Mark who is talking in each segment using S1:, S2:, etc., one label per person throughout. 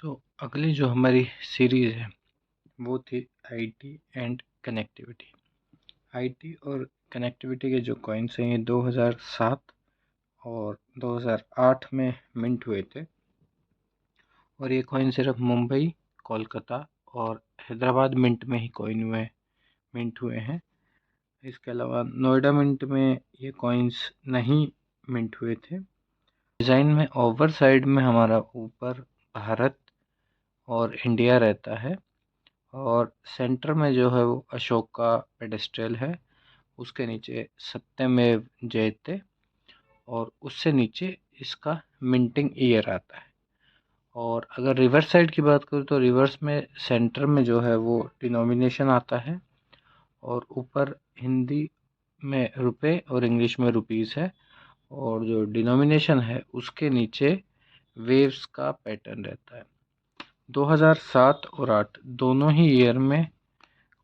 S1: अगली जो हमारी सीरीज़ है वो थी आईटी एंड कनेक्टिविटी। आईटी और कनेक्टिविटी के जो कॉइन्स हैं ये 2007 और 2008 में मिंट हुए थे और ये कॉइन सिर्फ मुंबई, कोलकाता और हैदराबाद मिंट में ही मिंट हुए हैं। इसके अलावा नोएडा मिंट में ये कॉइन्स नहीं मिंट हुए थे। डिज़ाइन में ओवर साइड में हमारा ऊपर भारत और इंडिया रहता है और सेंटर में जो है वो अशोक का पेडेस्ट्रल है, उसके नीचे सत्यमेव जयते और उससे नीचे इसका मिंटिंग ईयर आता है। और अगर रिवर्स साइड की बात करूँ तो रिवर्स में सेंटर में जो है वो डिनोमिनेशन आता है और ऊपर हिंदी में रुपए और इंग्लिश में रुपीज़ है और जो डिनोमिनेशन है उसके नीचे वेव्स का पैटर्न रहता है। 2007 और 8 दोनों ही ईयर में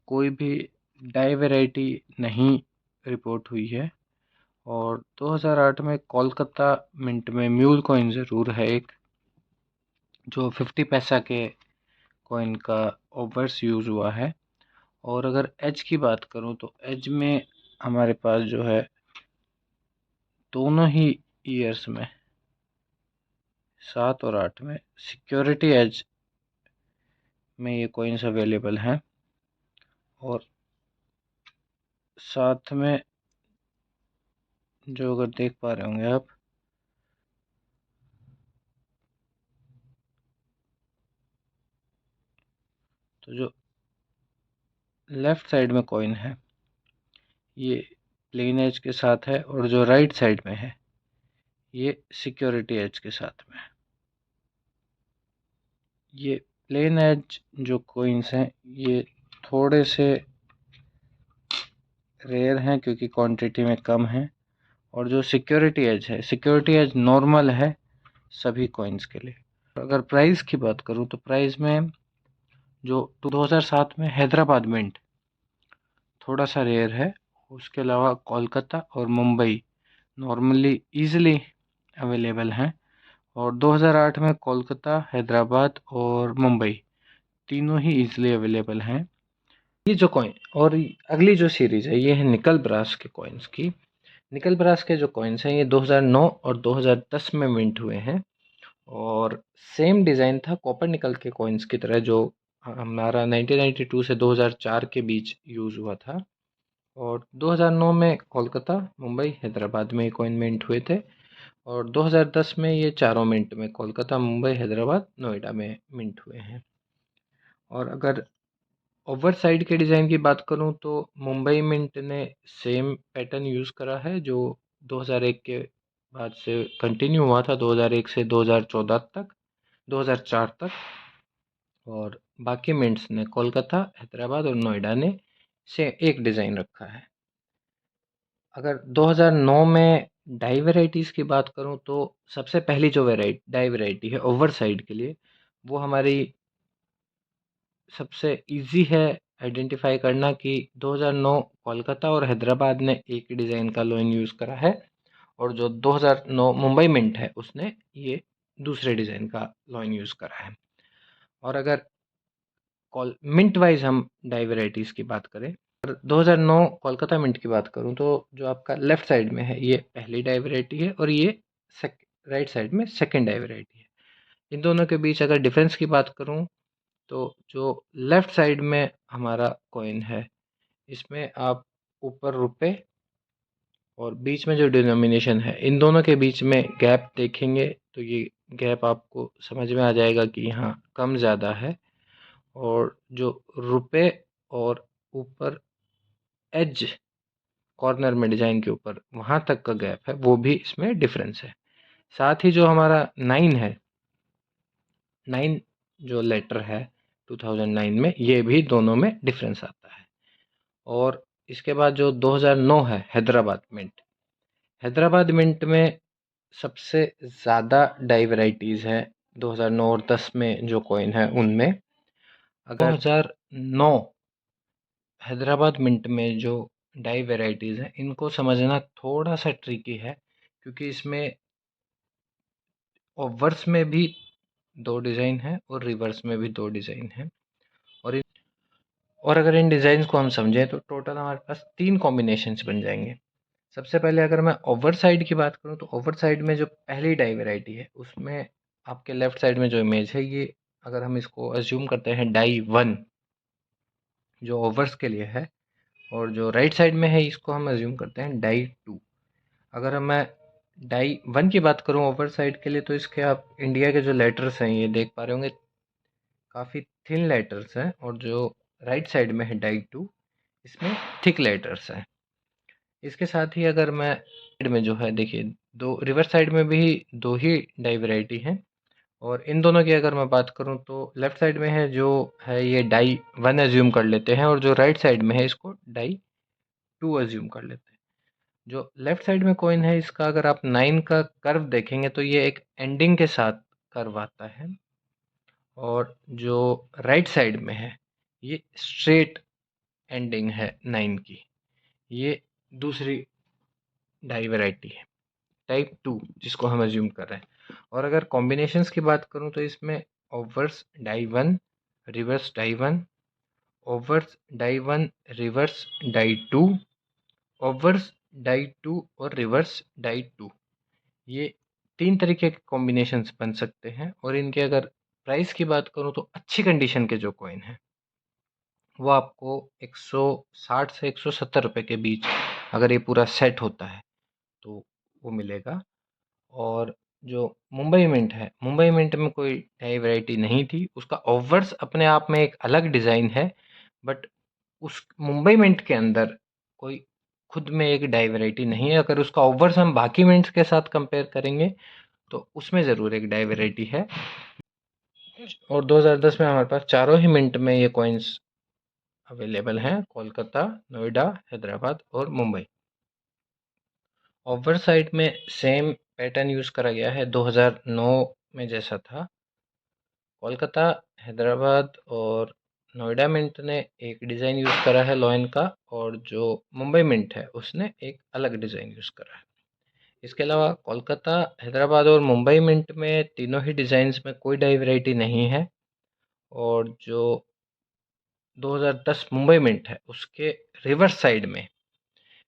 S1: कोई भी डाई वैरायटी नहीं रिपोर्ट हुई है और 2008 में कोलकाता मिंट में म्यूल कॉइन ज़रूर है एक, जो 50 पैसा के कॉइन का ओवर्स यूज़ हुआ है। और अगर एज की बात करूं तो एज में हमारे पास जो है दोनों ही ईयर्स में 7 और 8 में सिक्योरिटी एज में ये कॉइन्स अवेलेबल हैं और साथ में जो अगर देख पा रहे होंगे आप तो जो लेफ़्ट साइड में कॉइन है ये प्लेन एज के साथ है और जो राइट साइड में है ये सिक्योरिटी एज के साथ में है। ये प्लेन एज जो कॉइन्स हैं ये थोड़े से रेयर हैं क्योंकि क्वांटिटी में कम है और जो सिक्योरिटी एज है, सिक्योरिटी एज नॉर्मल है सभी कॉइन्स के लिए। अगर प्राइस की बात करूं तो प्राइस में जो 2007 में हैदराबाद मिंट थोड़ा सा रेयर है, उसके अलावा कोलकाता और मुंबई नॉर्मली ईजिली अवेलेबल हैं और 2008 में कोलकाता, हैदराबाद और मुंबई तीनों ही ईजिली अवेलेबल हैं। ये जो कॉइन और अगली जो सीरीज़ है ये है निकल ब्रास के कॉइन्स की। निकल ब्रास के जो कॉइन्स हैं ये 2009 और 2010 में मिंट हुए हैं और सेम डिज़ाइन था कॉपर निकल के कॉइन्स की तरह जो हमारा 1992 से 2004 के बीच यूज़ हुआ था। और 2009 में कोलकाता, मुंबई, हैदराबाद में ये कॉइन मिंट हुए थे और 2010 में ये चारों मिंट में कोलकाता, मुंबई, हैदराबाद, नोएडा में मिंट हुए हैं। और अगर ओवर साइड के डिज़ाइन की बात करूं तो मुंबई मिंट ने सेम पैटर्न यूज़ करा है जो 2001 के बाद से कंटिन्यू हुआ था, 2001 से 2014 तक, 2004 तक। और बाकी मिंट्स ने कोलकाता, हैदराबाद और नोएडा ने से एक डिज़ाइन रखा है। अगर 2009 में डाई वैराइटीज़ की बात करूं तो सबसे पहली जो डाई वैरायटी है ओवर साइड के लिए वो हमारी सबसे इजी है आइडेंटिफाई करना कि 2009 कोलकाता और हैदराबाद ने एक ही डिज़ाइन का लॉइन यूज़ करा है और जो 2009 मुंबई मिंट है उसने ये दूसरे डिज़ाइन का लॉइन यूज़ करा है। और अगर मिंट वाइज हम डाई वैराइटीज़ की बात करें, अगर 2009 कोलकाता मिंट की बात करूं तो जो आपका लेफ़्ट साइड में है ये पहली डाई वैराइटी है और ये राइट साइड में सेकेंड डाई वैराइटी है। इन दोनों के बीच अगर डिफरेंस की बात करूं तो जो लेफ़्ट साइड में हमारा कॉइन है इसमें आप ऊपर रुपए और बीच में जो डिनोमिनेशन है इन दोनों के बीच में गैप देखेंगे तो ये गैप आपको समझ में आ जाएगा कि यहाँ कम ज़्यादा है। और जो रुपए और ऊपर एज कॉर्नर में डिज़ाइन के ऊपर वहाँ तक का गैप है वो भी इसमें डिफरेंस है। साथ ही जो हमारा 9 है, 9 जो लेटर है 2009 में ये भी दोनों में डिफरेंस आता है। और इसके बाद जो 2009 है हैदराबाद मिंट में सबसे ज़्यादा डाई वैराइटीज़ हैं 2009 और 10 में जो कॉइन है उनमें। अगर 2009 हैदराबाद मिंट में जो डाई वैराइटीज़ हैं इनको समझना थोड़ा सा ट्रिकी है क्योंकि इसमें ओवर्स में भी दो डिज़ाइन है और रिवर्स में भी दो डिज़ाइन है। और अगर इन डिज़ाइंस को हम समझें तो टोटल हमारे पास 3 कॉम्बिनेशंस बन जाएंगे। सबसे पहले अगर मैं ओवर साइड की बात करूं तो ओवर साइड में जो पहली डाई वैरायटी है उसमें आपके लेफ्ट साइड में जो इमेज है ये, अगर हम इसको अज्यूम करते हैं डाई 1 जो ओवर्स के लिए है, और जो राइट साइड में है इसको हम अज्यूम करते हैं डाई 2। अगर मैं डाई 1 की बात करूं ओवर साइड के लिए तो इसके आप इंडिया के जो लेटर्स हैं ये देख पा रहे होंगे, काफ़ी थिन लेटर्स हैं, और जो राइट साइड में है डाई 2 इसमें थिक लेटर्स हैं। इसके साथ ही अगर मैं साइड में जो है देखिए, दो रिवर्स साइड में भी दो ही डाई वैरायटी हैं, और इन दोनों की अगर मैं बात करूं तो लेफ्ट साइड में है जो है ये डाई 1 एज्यूम कर लेते हैं, और जो राइट साइड में है इसको डाई 2 एज्यूम कर लेते हैं। जो लेफ्ट साइड में कॉइन है इसका अगर आप 9 का कर्व देखेंगे तो ये एक एंडिंग के साथ कर्व आता है, और जो राइट साइड में है ये स्ट्रेट एंडिंग है 9 की। ये दूसरी डाई वैरायटी है टाइप 2 जिसको हम अज्यूम कर रहे हैं। और अगर कॉम्बिनेशंस की बात करूं तो इसमें obverse die 1, reverse die 1, obverse die 1, reverse die 2, obverse die 2 और रिवर्स डाई 2, ये 3 तरीके के कॉम्बिनेशंस बन सकते हैं। और इनके अगर प्राइस की बात करूं तो अच्छी कंडीशन के जो कॉइन है वो आपको 160 से 170 रुपए के बीच अगर ये पूरा सेट होता है तो वो मिलेगा। और जो मुंबई मिंट है, मुंबई मिंट में कोई नई वैरायटी नहीं थी, उसका ओवर्स अपने आप में एक अलग डिज़ाइन है, बट उस मुंबई मिंट के अंदर कोई खुद में एक डाई वैरायटी नहीं है। अगर उसका ओवर्स हम बाकी मिंट्स के साथ कंपेयर करेंगे तो उसमें ज़रूर एक डाई वैरायटी है। और 2010 में हमारे पास चारों ही मिंट में ये कॉइन्स अवेलेबल हैं, कोलकाता, नोएडा, हैदराबाद और मुंबई। ओवर साइड में सेम पैटर्न यूज़ करा गया है 2009 में जैसा था। कोलकाता, हैदराबाद और नोएडा मिंट ने एक डिज़ाइन यूज़ करा है लॉयन का, और जो मुंबई मिंट है उसने एक अलग डिज़ाइन यूज़ करा है। इसके अलावा कोलकाता, हैदराबाद और मुंबई मिंट में तीनों ही डिज़ाइंस में कोई डाई वैरायटी नहीं है, और जो 2010 मुंबई मिंट है उसके रिवर्स साइड में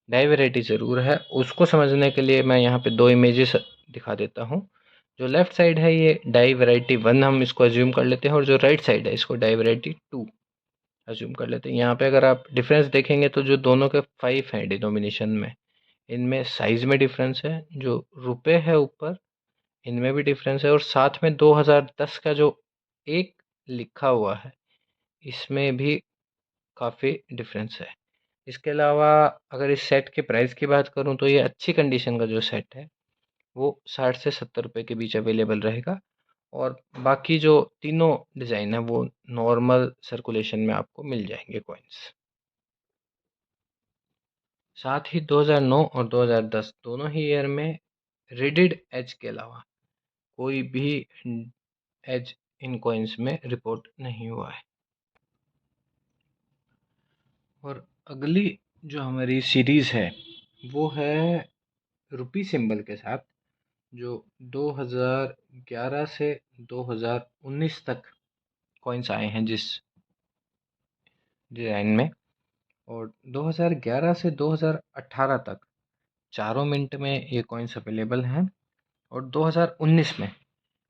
S1: डाई वैरायटी ज़रूर है। उसको समझने के लिए मैं यहाँ पे दो इमेजेस दिखा देता हूँ। जो लेफ्ट साइड है ये डाई वैरायटी 1 हम इसको अज्यूम कर लेते हैं, और जो राइट साइड है इसको डाई वैरायटी 2 अज्यूम कर लेते हैं। यहाँ पे अगर आप डिफरेंस देखेंगे तो जो दोनों के 5 हैं डिनोमिनेशन में, इनमें साइज़ में डिफरेंस है, जो रुपए है ऊपर इनमें भी डिफरेंस है, और साथ में 2010 का जो एक लिखा हुआ है इसमें भी काफ़ी डिफरेंस है। इसके अलावा अगर इस सेट के प्राइस की बात करूं तो ये अच्छी कंडीशन का जो सेट है वो 60 से 70 रुपए के बीच अवेलेबल रहेगा, और बाकी जो तीनों डिज़ाइन है वो नॉर्मल सर्कुलेशन में आपको मिल जाएंगे कॉइन्स। साथ ही 2009 और 2010 दोनों ही ईयर में रेडेड एज के अलावा कोई भी एज इन कॉइन्स में रिपोर्ट नहीं हुआ है। और अगली जो हमारी सीरीज़ है वो है रुपी सिंबल के साथ, जो 2011 से 2019 तक कॉइन्स आए हैं जिस डिज़ाइन में, और 2011 से 2018 तक चारों मिंट में ये कॉइन्स अवेलेबल हैं, और 2019 में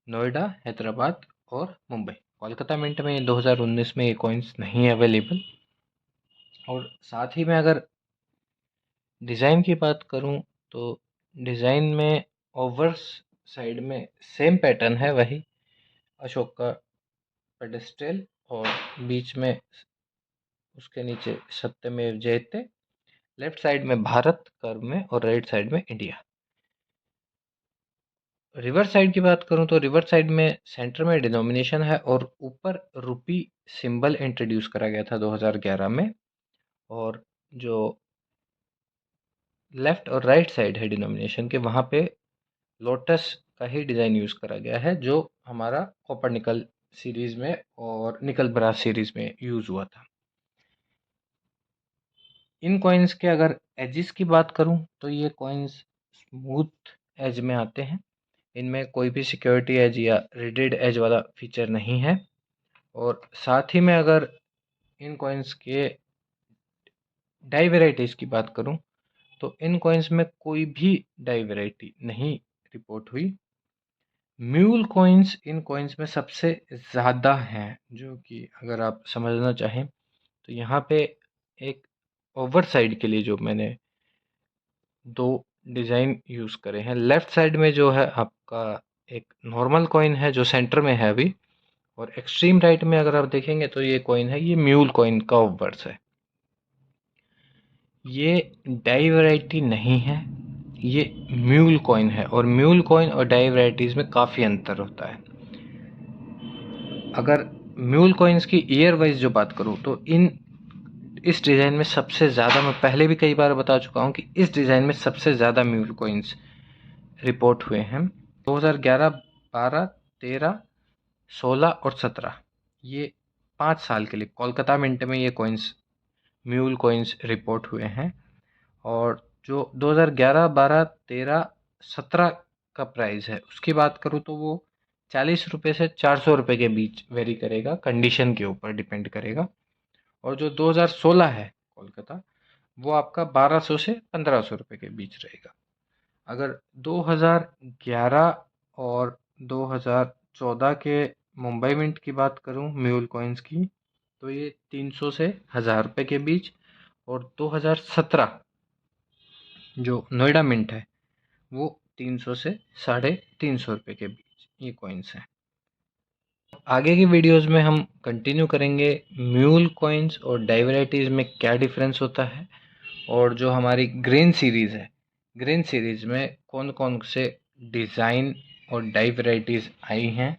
S1: नोएडा, हैदराबाद और मुंबई। कोलकाता मिंट में 2019 में ये कॉइन्स नहीं अवेलेबल। और साथ ही में अगर डिज़ाइन की बात करूं तो डिज़ाइन में ओवर्स साइड में सेम पैटर्न है, वही अशोक का पेडेस्टल, और बीच में उसके नीचे सत्यमेव जयते, लेफ्ट साइड में भारत कर्व में, और राइट साइड में इंडिया। रिवर्स साइड की बात करूं तो रिवर्स साइड में सेंटर में डिनोमिनेशन है, और ऊपर रुपी सिंबल इंट्रोड्यूस करा गया था 2011 में, और जो लेफ्ट और राइट साइड है डिनोमिनेशन के वहाँ पे लोटस का ही डिज़ाइन यूज़ करा गया है, जो हमारा कॉपर निकल सीरीज़ में और निकल ब्रास सीरीज़ में यूज़ हुआ था। इन कॉइन्स के अगर एजिस की बात करूं तो ये कॉइन्स स्मूथ एज में आते हैं, इनमें कोई भी सिक्योरिटी एज या रेडेड एज वाला फीचर नहीं है। और साथ ही में अगर इन कॉइन्स के डाई वेराइटीज़ की बात करूं तो इन कॉइन्स में कोई भी डाई वेराइटी नहीं रिपोर्ट हुई। म्यूल कॉइन्स इन कॉइन्स में सबसे ज़्यादा हैं, जो कि अगर आप समझना चाहें तो यहाँ पे एक ओवर साइड के लिए जो मैंने दो डिज़ाइन यूज़ करे हैं। लेफ्ट साइड में जो है आपका एक नॉर्मल कॉइन है जो सेंटर में है अभी, और एक्सट्रीम राइट में अगर आप देखेंगे तो ये कॉइन है, ये म्यूल कॉइन का ओवर्स है। ये डाई वैरायटी नहीं है, ये म्यूल कॉइन है, और म्यूल कॉइन और डाई वैराइटीज़ में काफ़ी अंतर होता है। अगर म्यूल कॉइन्स की ईयर वाइज जो बात करूँ तो इस डिज़ाइन में सबसे ज़्यादा, मैं पहले भी कई बार बता चुका हूँ कि इस डिज़ाइन में सबसे ज़्यादा म्यूल कॉइन्स रिपोर्ट हुए हैं। 2011, 12, 13, 16 और 17, ये 5 साल के लिए कोलकाता मिंट में ये कॉइन्स म्यूल कॉइन्स रिपोर्ट हुए हैं। और जो 2011, 12, 13, 17 का प्राइस है उसकी बात करूँ तो वो 40 रुपये से 400 रुपये के बीच वेरी करेगा, कंडीशन के ऊपर डिपेंड करेगा। और जो 2016 है कोलकाता, वो आपका 1200 से 1500 रुपये के बीच रहेगा। अगर 2011 और 2014 के मुंबई मिंट की बात करूं म्यूल कॉइन्स की, तो ये 300 से 1000 रुपये के बीच, और 2017 जो नोएडा मिंट है वो 300 से 350 रुपये के बीच ये कॉइन्स हैं। आगे की वीडियोस में हम कंटिन्यू करेंगे म्यूल कॉइन्स और डाई वैराइटीज़ में क्या डिफरेंस होता है, और जो हमारी ग्रेन सीरीज़ है, ग्रेन सीरीज़ में कौन कौन से डिज़ाइन और डाई वैराइटीज़ आई हैं।